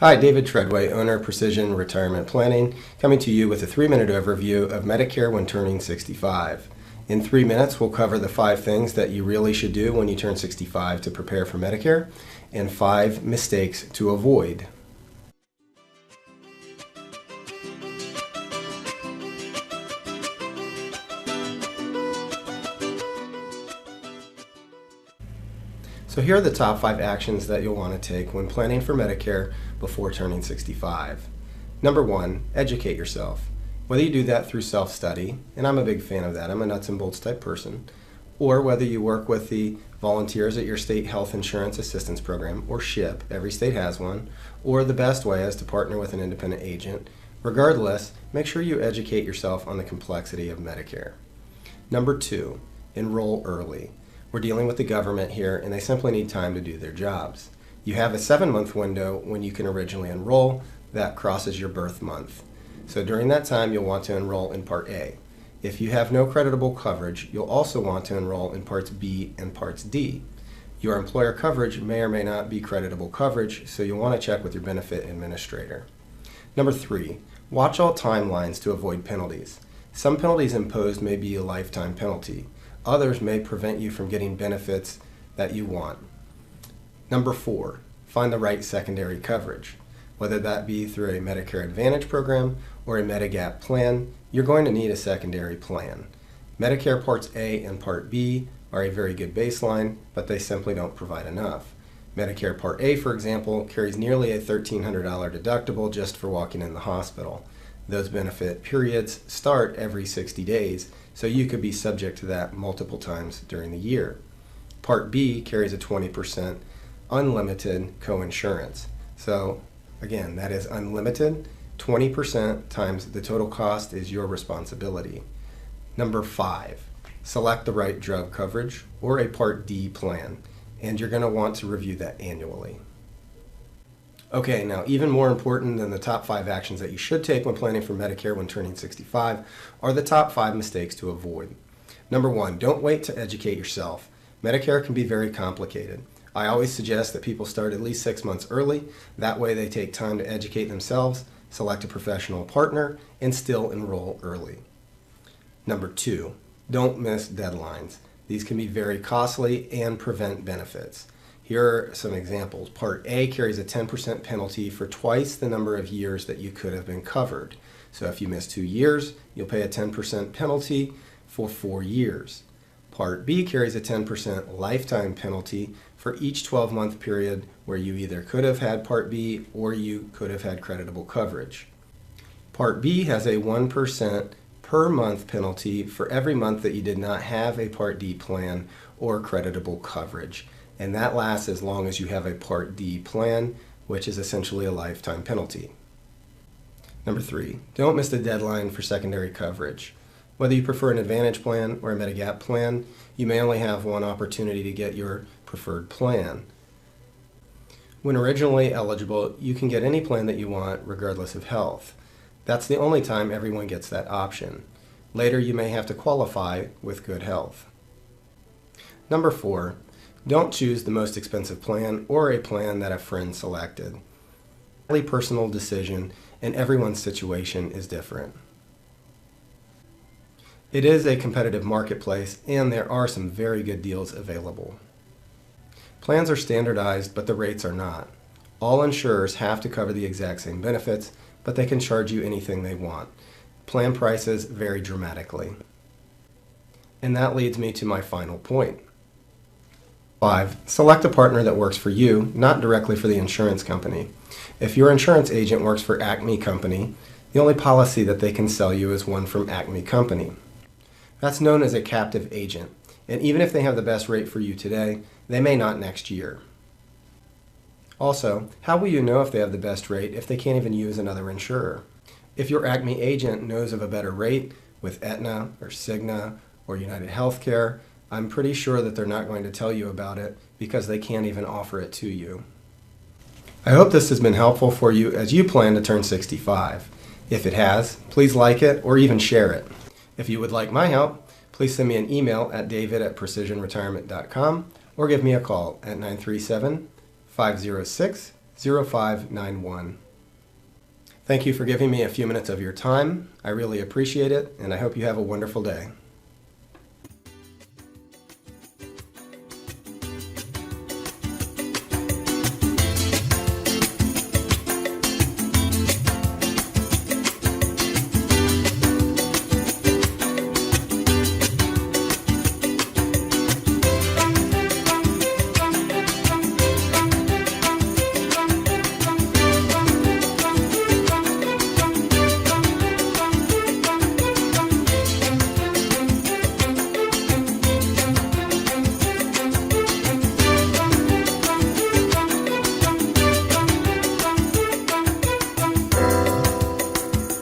Hi, David Treadway, owner of Precision Retirement Planning, coming to you with a 3-minute overview of Medicare when turning 65. In 3 minutes, we'll cover the 5 things that you really should do when you turn 65 to prepare for Medicare, and 5 mistakes to avoid. So here are the top 5 actions that you'll want to take when planning for Medicare before turning 65. Number 1, educate yourself. Whether you do that through self-study, and I'm a big fan of that, I'm a nuts and bolts type person, or whether you work with the volunteers at your state health insurance assistance program, or SHIP, every state has one, or the best way is to partner with an independent agent. Regardless, make sure you educate yourself on the complexity of Medicare. Number 2, enroll early. We're dealing with the government here, and they simply need time to do their jobs. You have a 7-month window when you can originally enroll. That crosses your birth month. So during that time, you'll want to enroll in Part A. If you have no creditable coverage, you'll also want to enroll in Parts B and Parts D. Your employer coverage may or may not be creditable coverage, so you'll want to check with your benefit administrator. Number 3, watch all timelines to avoid penalties. Some penalties imposed may be a lifetime penalty. Others may prevent you from getting benefits that you want. Number 4, find the right secondary coverage. Whether that be through a Medicare Advantage program or a Medigap plan, you're going to need a secondary plan. Medicare Parts A and Part B are a very good baseline, but they simply don't provide enough. Medicare Part A, for example, carries nearly a $1,300 deductible just for walking in the hospital. Those benefit periods start every 60 days, so you could be subject to that multiple times during the year. Part B carries a 20% unlimited coinsurance. So again, that is unlimited. 20% times the total cost is your responsibility. Number 5, select the right drug coverage or a Part D plan, and you're going to want to review that annually. Okay, now even more important than the top 5 actions that you should take when planning for Medicare when turning 65 are the top 5 mistakes to avoid. Number 1, don't wait to educate yourself. Medicare can be very complicated. I always suggest that people start at least 6 months early. That way they take time to educate themselves, select a professional partner, and still enroll early. Number 2, don't miss deadlines. These can be very costly and prevent benefits. Here are some examples. Part A carries a 10% penalty for twice the number of years that you could have been covered. So if you miss 2 years, you'll pay a 10% penalty for 4 years. Part B carries a 10% lifetime penalty for each 12-month period where you either could have had Part B or you could have had creditable coverage. Part B has a 1% per month penalty for every month that you did not have a Part D plan or creditable coverage. And that lasts as long as you have a Part D plan, which is essentially a lifetime penalty. Number 3, don't miss the deadline for secondary coverage. Whether you prefer an Advantage plan or a Medigap plan, you may only have one opportunity to get your preferred plan. When originally eligible, you can get any plan that you want regardless of health. That's the only time everyone gets that option. Later, you may have to qualify with good health. Number 4, don't choose the most expensive plan or a plan that a friend selected. It's a personal decision, and everyone's situation is different. It is a competitive marketplace, and there are some very good deals available. Plans are standardized, but the rates are not. All insurers have to cover the exact same benefits, but they can charge you anything they want. Plan prices vary dramatically. And that leads me to my final point. 5, select a partner that works for you, not directly for the insurance company. If your insurance agent works for Acme Company, the only policy that they can sell you is one from Acme Company. That's known as a captive agent, and even if they have the best rate for you today, they may not next year. Also, how will you know if they have the best rate if they can't even use another insurer? If your Acme agent knows of a better rate with Aetna or Cigna or United Healthcare, I'm pretty sure that they're not going to tell you about it because they can't even offer it to you. I hope this has been helpful for you as you plan to turn 65. If it has, please like it or even share it. If you would like my help, please send me an email at david@precisionretirement.com or give me a call at 937-506-6800. 0591. Thank you for giving me a few minutes of your time. I really appreciate it, and I hope you have a wonderful day.